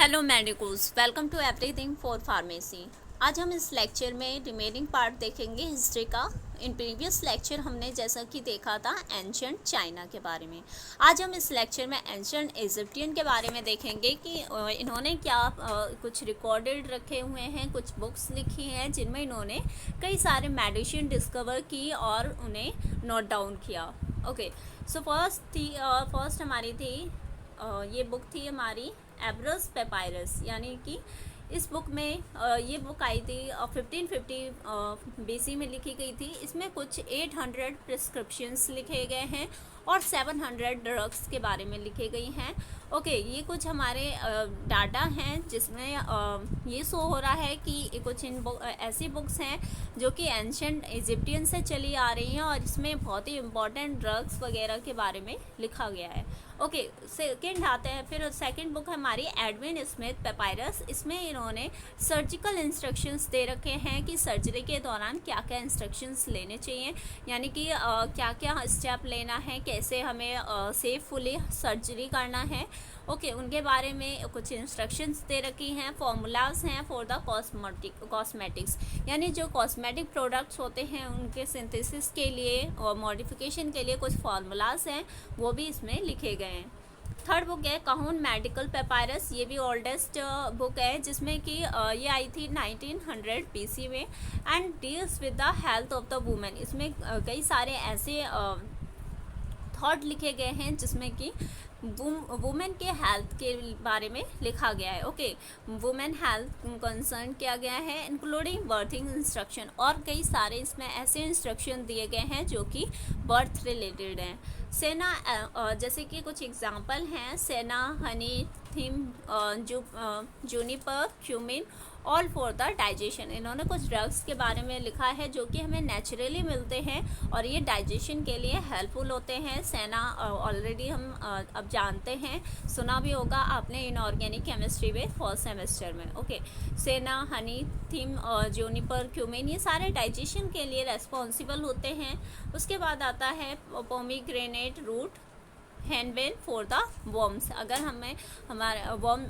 Hello medicos, welcome to everything for pharmacy. आज हम इस लेक्चर में रिमेनिंग पार्ट देखेंगे हिस्ट्री का। इन प्रीवियस लेक्चर हमने जैसा कि देखा था एंशंट चाइना के बारे में। आज हम इस लेक्चर में एंशंट इजिप्टियन के बारे में देखेंगे कि इन्होंने क्या कुछ रिकॉर्डेड रखे हुए हैं, कुछ बुक्स लिखी हैं जिनमें इन्होंने कई सारे मेडिसिन डिस्कवर की और उन्हें नोट डाउन किया। ओके, सो फर्स्ट हमारी थी ये बुक थी हमारी एब्रस पेपायरस, यानी कि इस बुक में ये बुक आई थी 1550 BC में लिखी गई थी। इसमें कुछ 800 प्रिस्क्रिप्शंस लिखे गए हैं और 700 ड्रग्स के बारे में लिखे गई हैं। ओके, ये कुछ हमारे डाटा हैं जिसमें ये शो हो रहा है कि कुछ ऐसी बुक्स हैं जो कि एंशंट इजिप्टियन से चली आ रही हैं और इसमें बहुत ही इम्पोर्टेंट ड्रग्स वगैरह के बारे में लिखा गया है। ओके, सेकेंड आते हैं। फिर सेकेंड बुक है हमारी एडविन स्मिथ पेपायरस। इसमें इन्होंने सर्जिकल इंस्ट्रक्शंस दे रखे हैं कि सर्जरी के दौरान क्या क्या इंस्ट्रक्शंस लेने चाहिए, यानी कि क्या क्या स्टेप लेना है, कैसे हमें सेफुली सर्जरी करना है। ओके, उनके बारे में कुछ इंस्ट्रक्शंस दे रखी हैं। फॉर्मूलाज हैं फॉर द कॉस्मेटिक्स, यानी जो कॉस्मेटिक प्रोडक्ट्स होते हैं उनके सिंथेसिस के लिए और मॉडिफिकेशन के लिए कुछ फार्मूलाज हैं, वो भी इसमें लिखे गए हैं। थर्ड बुक है कहून मेडिकल पेपायरस। ये भी ओल्डेस्ट बुक है जिसमें कि ये आई थी 1900 BC में and deals with the health of the women. इसमें कई सारे ऐसे थॉट लिखे गए हैं जिसमें कि वुमेन के हेल्थ के बारे में लिखा गया है। ओके, वुमेन हेल्थ कंसर्न किया गया है इंक्लूडिंग बर्थिंग इंस्ट्रक्शन, और कई सारे इसमें ऐसे इंस्ट्रक्शन दिए गए हैं जो कि बर्थ रिलेटेड हैं। सेना जैसे कि कुछ एग्जांपल हैं, सेना, Honey, theme, Juniper, cumin, all for the digestion. इन्होंने कुछ ड्रग्स के बारे में लिखा है जो कि हमें नेचुरली मिलते हैं और ये डाइजेशन के लिए हेल्पफुल होते हैं। सेना ऑलरेडी हम अब जानते हैं, सुना भी होगा आपने इनऑर्गेनिक केमिस्ट्री में फर्स्ट सेमेस्टर में। ओके, सेना, हनी, थीम, जूनिपर, क्यूमिन, ये सारे डाइजेशन के लिए रेस्पॉन्सिबल होते हैं। उसके बाद आता है पोमीग्रेनेट रूट, हैंडवेल फॉर द वर्म्स। अगर हमें हमारे वर्म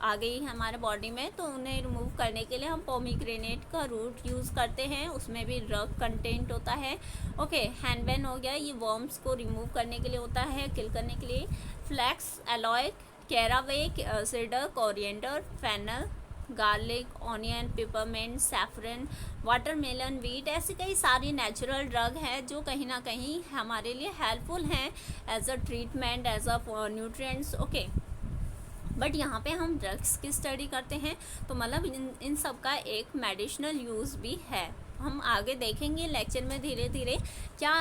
आ गई हमारे बॉडी में तो उन्हें रिमूव करने के लिए हम पोमीग्रेनेट का रूट यूज़ करते हैं, उसमें भी ड्रग कंटेंट होता है। ओके, हैंडवेल हो गया, ये वर्म्स को रिमूव करने के लिए होता है, किल करने के लिए। Flax, aloe, caraway, cedar, coriander, fennel, garlic, onion, peppermint, saffron, watermelon, wheat, ऐसी कई सारी नेचुरल ड्रग है जो कहीं ना कहीं हमारे लिए हेल्पफुल हैं as a treatment, as a nutrients. Okay, but यहाँ पे हम ड्रग्स की स्टडी करते हैं तो मतलब इन सब का एक मेडिसिनल यूज़ भी है। हम आगे देखेंगे लेक्चर में धीरे धीरे क्या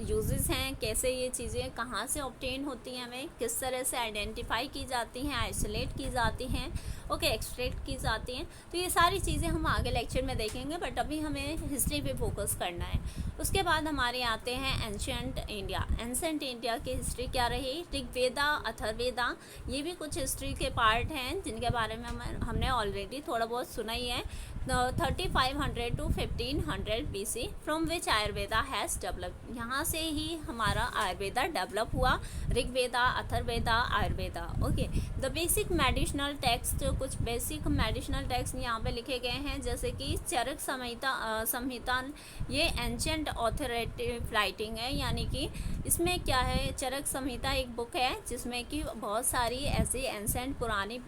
यूजेस हैं, कैसे ये चीज़ें कहाँ से ऑब्टेन होती हैं, हमें किस तरह से आइडेंटिफाई की जाती हैं, आइसोलेट की जाती हैं, ओके, एक्सट्रैक्ट की जाती हैं। तो ये सारी चीज़ें हम आगे लेक्चर में देखेंगे, बट अभी हमें हिस्ट्री पे फोकस करना है। उसके बाद हमारे आते हैं एंशंट इंडिया। एंशंट इंडिया की हिस्ट्री क्या रही, ऋग्वेदा, अथर्ववेदा, ये भी कुछ हिस्ट्री के पार्ट हैं जिनके बारे में हमने ऑलरेडी थोड़ा बहुत सुना ही है। 3500 to 1500 BC from which Ayurveda has develop. यहाँ से ही हमारा आयुर्वेदा डेवलप हुआ, Rigveda, Atharvaveda, Ayurveda. Okay, the basic medicinal text, कुछ बेसिक मेडिसिनल टेक्स्ट यहाँ पे लिखे गए हैं जैसे कि चरक संहिता। ये एंशंट ऑथोरेटिव राइटिंग है, यानी कि इसमें क्या है, चरक संहिता एक बुक है जिसमें कि बहुत सारी ऐसी एंशंट पुरानी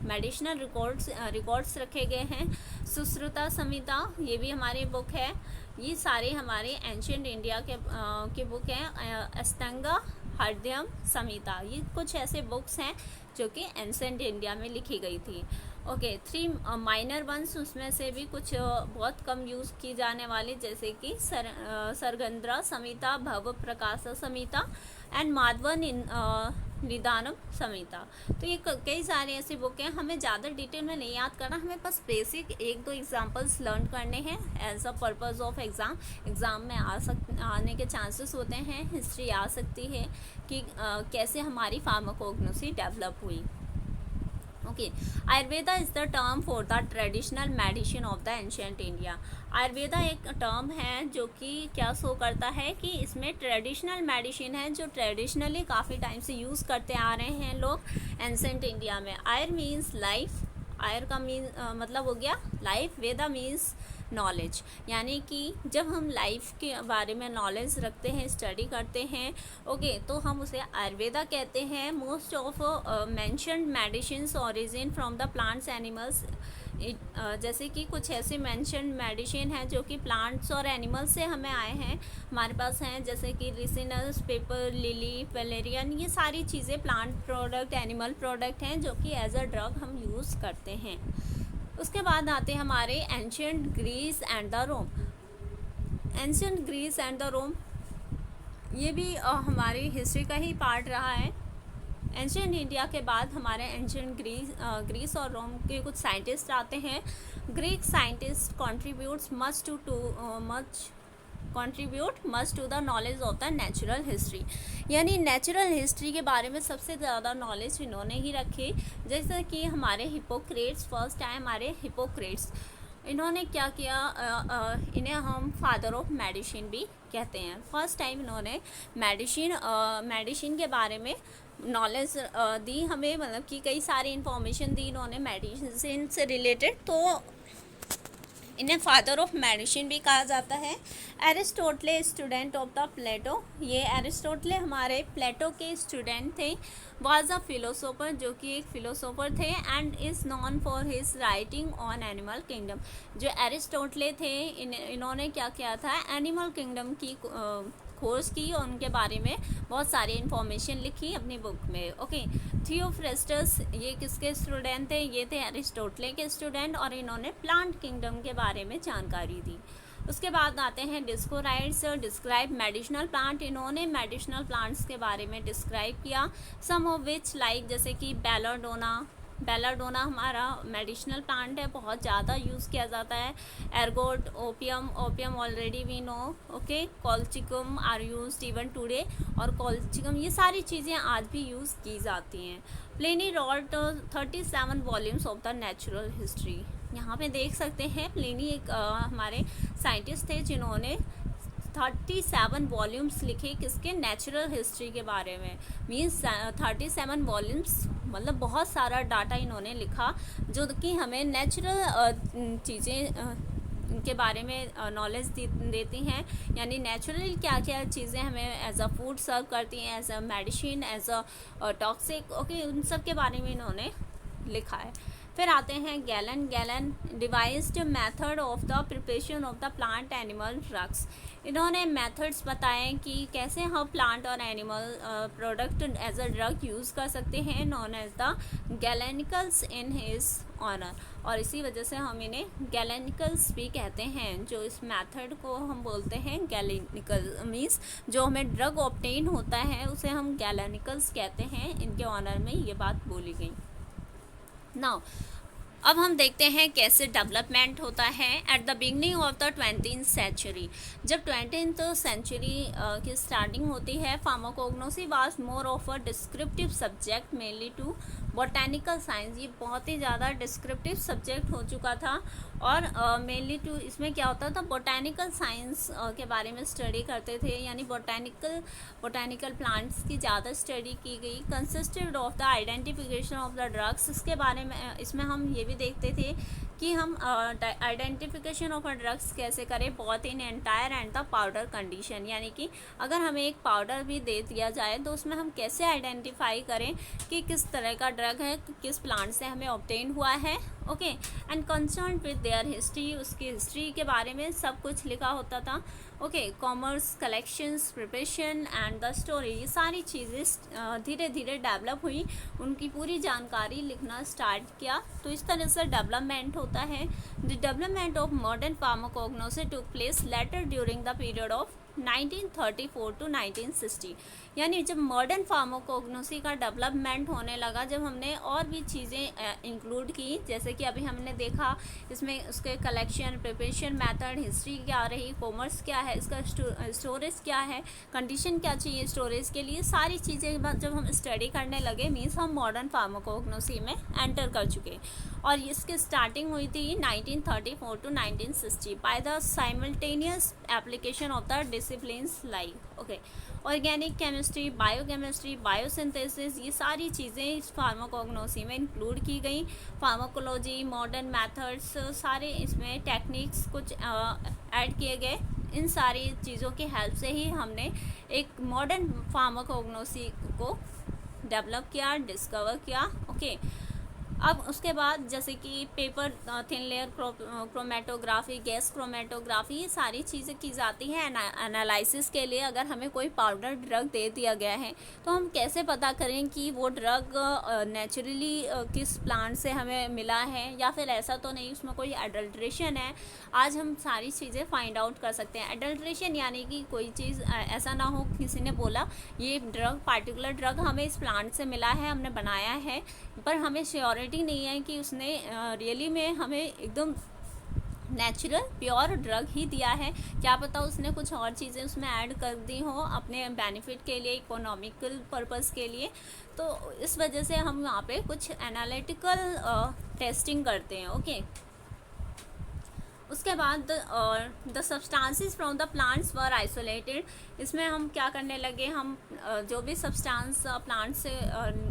मेडिसिनल रिकॉर्ड्स रखे गए हैं। सुश्रुता संहिता, ये भी हमारी बुक है। ये सारे हमारे एंशंट इंडिया के बुक हैं। अष्टांगा हृदयम संहिता, ये कुछ ऐसे बुक्स हैं जो कि एंशंट इंडिया में लिखी गई थी। ओके, 3 माइनर वंस, उसमें से भी कुछ बहुत कम यूज़ की जाने वाली जैसे कि सरगंद्रा संहिता, भव प्रकाश संहिता एंड माधवन निदानम संहिता। तो ये कई सारे ऐसी बुक हैं, हमें ज़्यादा डिटेल में नहीं याद करना, हमें बस बेसिक 1-2 एग्जांपल्स लर्न करने हैं as a purpose of exam में आने के चांसेस होते हैं। हिस्ट्री आ सकती है कि कैसे हमारी फार्माकोग्नोसी डेवलप हुई। Okay, Ayurveda is the term for the traditional medicine of the ancient India. Ayurveda एक टर्म है जो कि क्या शो करता है कि इसमें ट्रेडिशनल मेडिसिन है जो ट्रेडिशनली काफ़ी टाइम से यूज़ करते आ रहे हैं लोग एंशियंट इंडिया में। आयुर मीन्स लाइफ, आयुर का मतलब हो गया लाइफ, वेदा मीन्स नॉलेज, यानी कि जब हम लाइफ के बारे में नॉलेज रखते हैं, स्टडी करते हैं, ओके, तो हम उसे आयुर्वेदा कहते हैं। Most of mentioned medicines origin from the plants animals, जैसे कि कुछ ऐसे मेंशन्ड मेडिसिन हैं जो कि प्लांट्स और एनिमल्स से हमें आए हैं, हमारे पास हैं, जैसे कि रिसिनस, पेपर लिली, वेलेरियन, ये सारी चीज़ें प्लांट प्रोडक्ट, एनिमल प्रोडक्ट हैं जो कि एज अ ड्रग हम यूज़ करते हैं। उसके बाद आते हैं हमारे ancient Greece and the Rome. Ancient Greece and the Rome ये भी हमारी हिस्ट्री का ही पार्ट रहा है। एंशियंट इंडिया के बाद हमारे एंशियंट ग्रीस और रोम के कुछ साइंटिस्ट आते हैं। Greek scientist contribute much to the knowledge of the natural history, यानी नेचुरल हिस्ट्री के बारे में सबसे ज़्यादा नॉलेज इन्होंने ही रखी। जैसे कि हमारे हिपोक्रेट्स, फर्स्ट टाइम हमारे हिपोक्रेट्स, इन्होंने क्या किया, इन्हें हम फादर ऑफ मेडिसिन भी कहते हैं। फर्स्ट टाइम इन्होंने मेडिसिन के बारे में नॉलेज दी हमें, मतलब कि कई सारी इन्फॉर्मेशन दी इन्होंने मेडिसिन से रिलेटेड, तो इन्हें फादर ऑफ मेडिसिन भी कहा जाता है। एरिस्टोटले, स्टूडेंट ऑफ द प्लेटो, ये एरिस्टोटले हमारे प्लेटो के स्टूडेंट थे। वाज अ फिलोसोफर, जो कि एक फिलोसोफर थे, and is non for his writing on animal kingdom. जो एरिस्टोटले थे, इन्होंने क्या किया था, एनिमल किंगडम की खोज की और उनके बारे में बहुत सारी इन्फॉर्मेशन लिखी अपनी बुक में। ओके, थियोफ्रेस्टस, ये किसके स्टूडेंट थे, ये थे एरिस्टोटले के स्टूडेंट, और इन्होंने प्लांट किंगडम के बारे में जानकारी दी। उसके बाद आते हैं डिस्कोराइड्स, डिस्क्राइब मेडिसिनल प्लांट, इन्होंने मेडिसिनल प्लांट्स के बारे में डिस्क्राइब किया। सम ऑफ विच लाइक, जैसे कि बेलाडोना हमारा मेडिसिनल प्लांट है, बहुत ज़्यादा यूज़ किया जाता है। Ergot, opium already we know, okay, colchicum are used even today, और कॉल्चिकम, ये सारी चीज़ें आज भी यूज़ की जाती हैं। Pliny wrote 37 volumes of the natural history, यहाँ पे देख सकते हैं प्लिनी एक हमारे साइंटिस्ट थे जिन्होंने 37 वॉल्यूम्स लिखे, किसके, नेचुरल हिस्ट्री के बारे में। मीन्स 37 वॉल्यूम्स मतलब बहुत सारा डाटा इन्होंने लिखा जो कि हमें नेचुरल चीज़ें के बारे में नॉलेज देती हैं, यानी नेचुरली क्या क्या चीज़ें हमें एज अ फूड सर्व करती हैं, as a medicine, as a toxic, okay, उन सब के बारे में इन्होंने लिखा है। फिर आते हैं Galen devised method of the preparation of the plant animal drugs, इन्होंने मेथड्स बताए कि कैसे हम प्लांट और animal product as a drug use कर सकते हैं, known as the galenicals in his honour, और इसी वजह से हम इन्हें गैलेनिकल्स भी कहते हैं। जो इस मेथड को हम बोलते हैं गैलेनिकल, मीन्स जो हमें ड्रग ऑब्टेन होता है उसे हम गैलेनिकल्स कहते हैं, इनके ऑनर में ये बात बोली गई। नाउ अब हम देखते हैं कैसे डेवलपमेंट होता है at the beginning of the 20th century. जब 20th सेंचुरी की स्टार्टिंग होती है, pharmacognosy was more of a descriptive subject mainly to botanical science, ये बहुत ही ज़्यादा डिस्क्रिप्टिव सब्जेक्ट हो चुका था, और मेनली टू इसमें क्या होता था, बोटैनिकल साइंस के बारे में स्टडी करते थे, यानी बोटैनिकल प्लांट्स की ज़्यादा स्टडी की गई। Consisted of the identification of the drugs, इसके बारे में इसमें हम ये भी देखते थे कि हम आइडेंटिफिकेशन ऑफ ड्रग्स कैसे करें, बहुत in entire and the powder condition, यानी कि अगर हमें एक पाउडर भी दे दिया जाए तो उसमें हम कैसे आइडेंटिफाई करें कि किस तरह का ड्रग है, किस प्लांट से हमें ऑब्टेन हुआ है, okay, and concern with their history, उसकी हिस्ट्री के बारे में सब कुछ लिखा होता था। Okay, commerce, collections, preparation and the story, ये सारी चीज़ें धीरे धीरे डेवलप हुई, उनकी पूरी जानकारी लिखना स्टार्ट किया, तो इस तरह से डेवलपमेंट होता है। The development of modern pharmacognosy took place later during the period of 1934 to 1960, यानी जब मॉडर्न फार्माकोग्नोसी का डेवलपमेंट होने लगा, जब हमने और भी चीज़ें इंक्लूड की, जैसे कि अभी हमने देखा इसमें उसके कलेक्शन, प्रिपरेशन मेथड, हिस्ट्री क्या रही, कॉमर्स क्या है, इसका स्टोरेज क्या है, कंडीशन क्या चाहिए स्टोरेज के लिए, सारी चीज़ें जब हम स्टडी करने लगे मीन्स हम मॉडर्न फार्माकोग्नोसी में एंटर कर चुके। और इसकी स्टार्टिंग हुई थी 1934 to 1960 by the simultaneous application of the disciplines like organic chemistry, biochemistry, biosynthesis, ये सारी चीज़ें इस फार्माकोग्नोसी में इंक्लूड की गई। फार्माकोलॉजी, मॉडर्न मेथड्स, सारे इसमें टेक्निक्स कुछ ऐड किए गए। इन सारी चीज़ों की हेल्प से ही हमने एक मॉडर्न फार्माकोग्नोसी को डेवलप किया, डिस्कवर किया। अब उसके बाद जैसे कि paper thin layer chromatography, gas chromatography, ये सारी चीज़ें की जाती हैं एनालिसिस के लिए। अगर हमें कोई पाउडर ड्रग दे दिया गया है तो हम कैसे पता करें कि वो ड्रग नेचुरली किस प्लांट से हमें मिला है या फिर ऐसा तो नहीं उसमें कोई एडल्ट्रेशन है। आज हम सारी चीज़ें फाइंड आउट कर सकते हैं। एडल्ट्रेशन यानी कि कोई चीज़ ऐसा ना हो, किसी ने बोला ये ड्रग, पार्टिकुलर ड्रग हमें इस प्लांट से मिला है, हमने बनाया है, पर हमें श्योरिटी नहीं है कि उसने रियली में हमें एकदम नेचुरल प्योर ड्रग ही दिया है। क्या पता उसने कुछ और चीज़ें उसमें ऐड कर दी हो अपने बेनिफिट के लिए, इकोनॉमिकल पर्पस के लिए। तो इस वजह से हम वहाँ पे कुछ एनालिटिकल टेस्टिंग करते हैं। उसके बाद the substances from the plants were isolated. इसमें हम क्या करने लगे, हम जो भी सब्सटेंस प्लांट से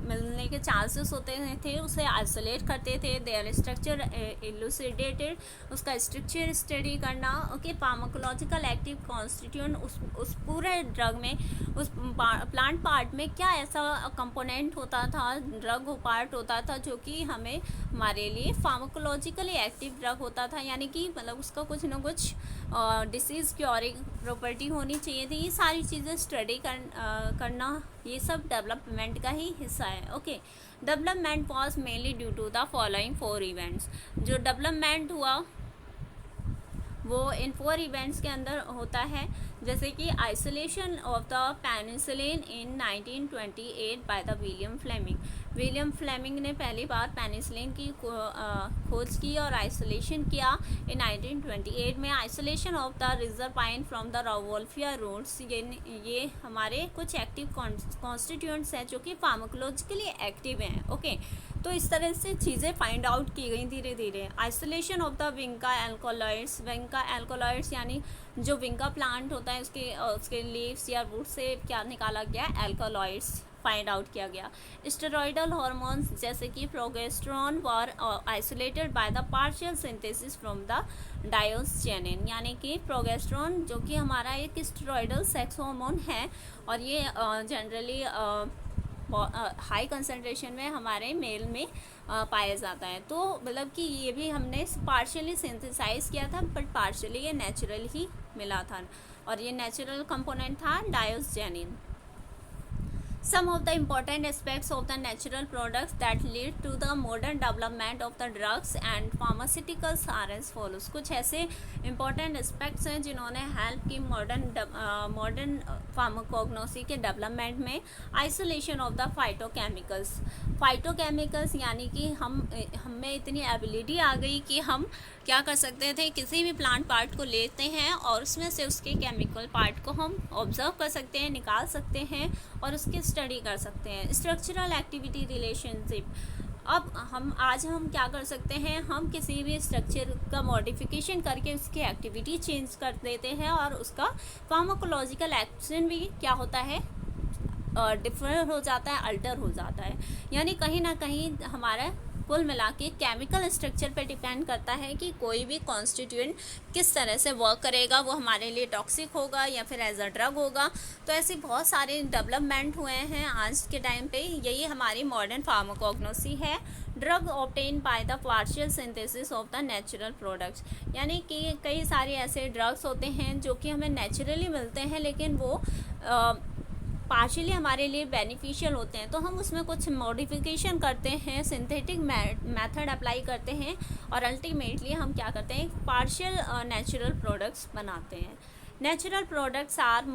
मिलने के चांसेस होते थे उसे आइसोलेट करते थे। देयर स्ट्रक्चर इलुसिडेटेड, उसका स्ट्रक्चर स्टडी करना। फार्माकोलॉजिकल एक्टिव कॉन्स्टिट्यूएंट, उस पूरे ड्रग में, उस प्लांट पार्ट में क्या ऐसा कंपोनेंट होता था, ड्रग पार्ट होता था जो कि हमें हमारे लिए फार्माकोलॉजिकली एक्टिव ड्रग होता था, यानी कि मतलब उसका कुछ ना कुछ डिसीज़ क्योरिंग प्रॉपर्टी होनी चाहिए थी। ये सारी चीज़ें स्टडी करना, ये सब डेवलपमेंट का ही हिस्सा है। Development was mainly due to the following 4 events. जो डेवलपमेंट हुआ वो इन 4 इवेंट्स के अंदर होता है, जैसे कि isolation of the penicillin in 1928 by the William Fleming ने पहली बार पेनिसिलिन की खोज की और आइसोलेशन किया इन 1928 में। Isolation of the reserpine from the rauwolfia roots, ये हमारे कुछ एक्टिव कॉन्स्टिट्यूएंट्स हैं जो कि फार्माकोलॉजिकली एक्टिव हैं। तो इस तरह से चीज़ें फाइंड आउट की गई धीरे धीरे। Isolation of the vinca alkaloids यानी जो विंका प्लांट होता है उसके लीव्स या रूट से क्या निकाला गया, एल्कोलॉइड्स फाइंड आउट किया गया। स्टेरॉयडल हार्मोन्स जैसे कि progesterone were isolated by the partial synthesis from the diosgenin, यानी कि प्रोगेस्टेरॉन जो कि हमारा एक स्टेरॉयडल सेक्स हार्मोन है और ये जनरली हाई कंसंट्रेशन में हमारे मेल में पाया जाता है। तो मतलब कि ये भी हमने पार्शियली सिंथेसाइज किया था, बट पार्शियली ये नेचुरल ही मिला था और ये नेचुरल कंपोनेंट था diosgenin. Some of the important aspects of the natural products that lead to the modern development of the drugs and pharmaceuticals are as follows। कुछ ऐसे important aspects हैं जिन्होंने हेल्प की मॉडर्न फार्माकोग्नोसी के development में। Isolation of the phytochemicals यानी कि हमें इतनी एबिलिटी आ गई कि हम क्या कर सकते थे, किसी भी प्लांट पार्ट को लेते हैं और उसमें से उसके केमिकल पार्ट को हम ऑब्जर्व कर सकते हैं, निकाल सकते हैं और उसकी स्टडी कर सकते हैं। स्ट्रक्चरल एक्टिविटी रिलेशनशिप, अब आज हम क्या कर सकते हैं, हम किसी भी स्ट्रक्चर का मॉडिफिकेशन करके उसकी एक्टिविटी चेंज कर देते हैं और उसका फार्माकोलॉजिकल एक्शन भी क्या होता है, डिफर हो जाता है, अल्टर हो जाता है। यानी कहीं ना कहीं हमारा कुल मिला के केमिकल स्ट्रक्चर पे डिपेंड करता है कि कोई भी कॉन्स्टिट्यूएंट किस तरह से वर्क करेगा, वो हमारे लिए टॉक्सिक होगा या फिर एज अ ड्रग होगा। तो ऐसे बहुत सारे डेवलपमेंट हुए हैं आज के टाइम पे। यही हमारी मॉडर्न फार्माकोग्नोसी है। Drug obtain by the partial synthesis of the natural products, यानी कि कई सारे ऐसे ड्रग्स होते हैं जो कि हमें नेचुरली मिलते हैं लेकिन वो पार्शियली हमारे लिए बेनिफिशियल होते हैं, तो हम उसमें कुछ मॉडिफिकेशन करते हैं, सिंथेटिक मेथड अप्लाई करते हैं और अल्टीमेटली हम क्या करते हैं, पार्शियल नेचुरल प्रोडक्ट्स बनाते हैं। Natural products are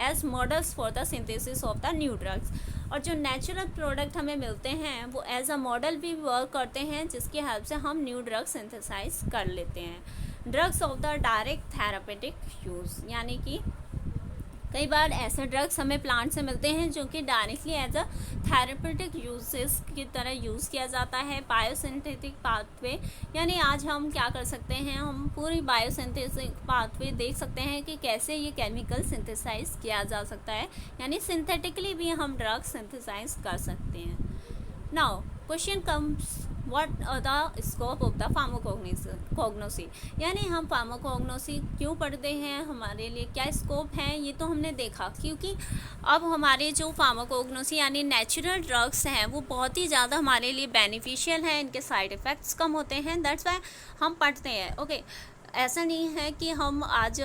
as models for the synthesis of the new drugs. और जो नेचुरल प्रोडक्ट हमें मिलते हैं वो एज अ मॉडल भी वर्क करते हैं, जिसकी हेल्प से हम न्यू ड्रग सिंथेसाइज कर लेते हैं। Drugs of the direct therapeutic use, यानी कि कई बार ऐसे ड्रग्स हमें प्लांट से मिलते हैं जो कि directly as a therapeutic uses की तरह यूज़ किया जाता है। बायोसिंथेटिक पाथवे, यानी आज हम क्या कर सकते हैं, हम पूरी बायोसिंथेटिक पाथवे देख सकते हैं कि कैसे ये केमिकल सिंथेसाइज किया जा सकता है, यानी सिंथेटिकली भी हम ड्रग्स सिंथेसाइज कर सकते हैं। Now question comes, what the scope of the pharmacognosy, यानी हम फार्माकोग्नोसी क्यों पढ़ते हैं, हमारे लिए क्या स्कोप है, ये तो हमने देखा। क्योंकि अब हमारे जो फार्माकोग्नोसी यानी नेचुरल ड्रग्स हैं वो बहुत ही ज़्यादा हमारे लिए बेनिफिशियल हैं, इनके साइड इफ़ेक्ट्स कम होते हैं, दैट्स वाई हम पढ़ते हैं। ओके, ऐसा नहीं है कि हम आज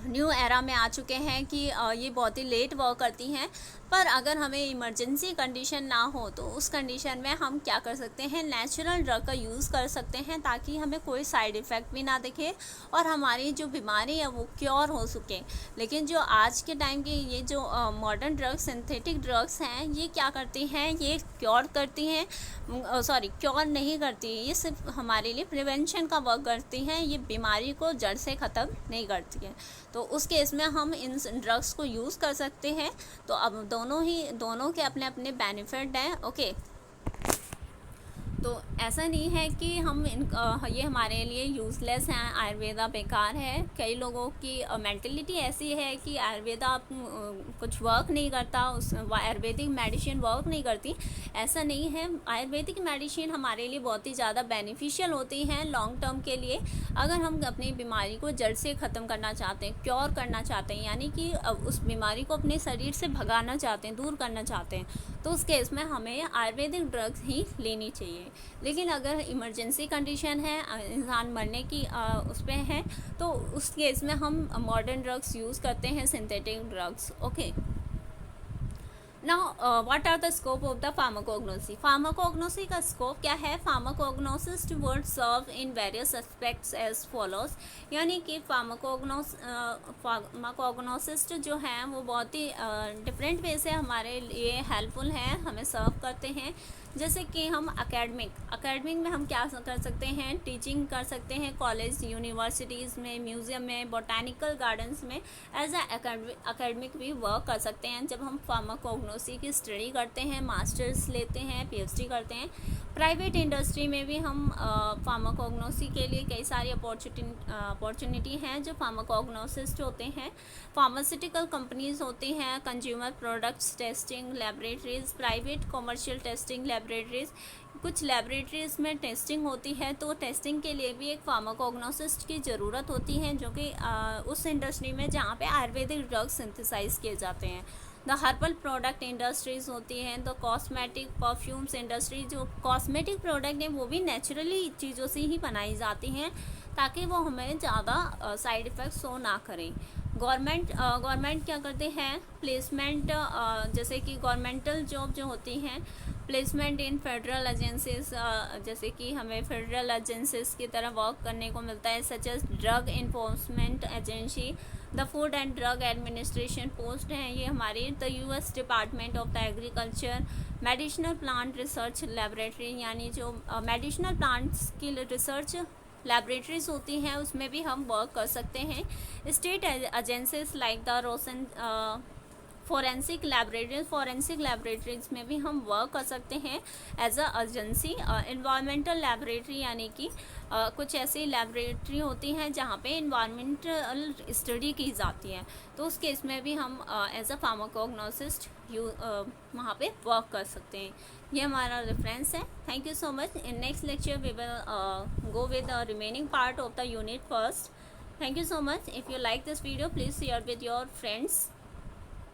न्यू एरा में आ चुके हैं कि ये बहुत ही लेट वर्क करती हैं, पर अगर हमें इमरजेंसी कंडीशन ना हो तो उस कंडीशन में हम क्या कर सकते हैं, नेचुरल ड्रग का यूज़ कर सकते हैं, ताकि हमें कोई साइड इफ़ेक्ट भी ना दिखे और हमारी जो बीमारी है वो क्योर हो सके। लेकिन जो आज के टाइम की ये जो मॉडर्न ड्रग्स, सिंथेटिक ड्रग्स हैं, ये क्या करती हैं, ये क्योर करती हैं, क्योर नहीं करती, ये सिर्फ हमारे लिए प्रिवेंशन का वर्क करती हैं, ये बीमारी को जड़ से ख़त्म नहीं करती है। तो उस केस में हम इन ड्रग्स को यूज़ कर सकते हैं। तो अब दोनों के अपने अपने बेनिफिट हैं। ओके, तो ऐसा नहीं है कि हम ये हमारे लिए यूज़लेस हैं, आयुर्वेदा बेकार है। कई लोगों की मेंटलिटी ऐसी है कि आयुर्वेदा कुछ वर्क नहीं करता, उस आयुर्वेदिक मेडिसिन वर्क नहीं करती। ऐसा नहीं है, आयुर्वेदिक मेडिसिन हमारे लिए बहुत ही ज़्यादा बेनिफिशियल होती हैं लॉन्ग टर्म के लिए। अगर हम अपनी बीमारी को जड़ से ख़त्म करना चाहते हैं, क्योर करना चाहते हैं, यानी कि उस बीमारी को अपने शरीर से भगाना चाहते हैं, दूर करना चाहते हैं, तो उस केस में हमें आयुर्वेदिक ड्रग्स ही लेनी चाहिए। लेकिन अगर इमरजेंसी कंडीशन है, इंसान मरने की उस पर है, तो उस केस में हम मॉडर्न ड्रग्स यूज़ करते हैं, synthetic drugs. Okay, now what are the scope of the pharmacognosy. Pharmacognosy का स्कोप क्या है, pharmacognosist would serve in various aspects as follows, यानी कि फार्माकोग्नोसिस्ट जो हैं वो बहुत ही डिफरेंट वे से हमारे लिए हेल्पफुल हैं, हमें सर्व करते हैं। जैसे कि हम एकेडमिक में हम क्या कर सकते हैं, टीचिंग कर सकते हैं कॉलेज यूनिवर्सिटीज़ में, म्यूज़ियम में, बोटानिकल गार्डन्स में एज अ एकेडमिक भी वर्क कर सकते हैं। जब हम फार्माकोग्नोसी की स्टडी करते हैं, मास्टर्स लेते हैं, पीएचडी करते हैं, प्राइवेट इंडस्ट्री में भी हम फार्माकोग्नोसी के लिए कई सारी अपॉर्चुनिटी हैं जो फार्माकोग्नोसिस्ट होते हैं। फार्मास्यूटिकल कंपनीज होती हैं, consumer products testing laboratories, private commercial testing laboratories, कुछ लैबोरेटरीज में टेस्टिंग होती है, तो टेस्टिंग के लिए भी एक फार्माकोग्नोसिस्ट की ज़रूरत होती है, जो कि उस इंडस्ट्री में जहाँ पे आयुर्वेदिक ड्रग्स सिंथेसाइज किए जाते हैं। द हर्बल प्रोडक्ट इंडस्ट्रीज़ होती हैं, द कॉस्मेटिक परफ्यूम्स इंडस्ट्री, जो कॉस्मेटिक प्रोडक्ट हैं वो भी नेचुरली चीज़ों से ही बनाई जाती हैं, ताकि वो हमें ज़्यादा साइड इफ़ेक्ट्स शो ना करें। गवर्नमेंट क्या करते हैं, प्लेसमेंट, जैसे कि गवर्नमेंटल जॉब जो होती हैं, प्लेसमेंट इन फेडरल एजेंसीज, जैसे कि हमें फेडरल एजेंसीज की तरह वर्क करने को मिलता है, such as drug enforcement agency, the food and drug administration post हैं ये हमारी, the US department of the agriculture, medicinal plant research laboratory, यानी जो मेडिसिनल प्लांट्स की रिसर्च लैबोरेटरीज होती हैं उसमें भी हम वर्क कर सकते हैं। State agencies like the Rosen forensic laboratories में भी हम वर्क कर सकते हैं as a agency. Environmental laboratory, यानी कि कुछ ऐसी लैबोरेटरी होती हैं जहाँ पे इन्वायरमेंटल स्टडी की जाती है, तो उस केस में भी हम एज अ फार्माकोग्नोसिस्ट वहाँ पे वर्क कर सकते हैं। ये हमारा रेफरेंस है। Thank you so much. In next lecture we will go with the remaining part of the unit first. Thank you so much. If you like this video, please share with your friends.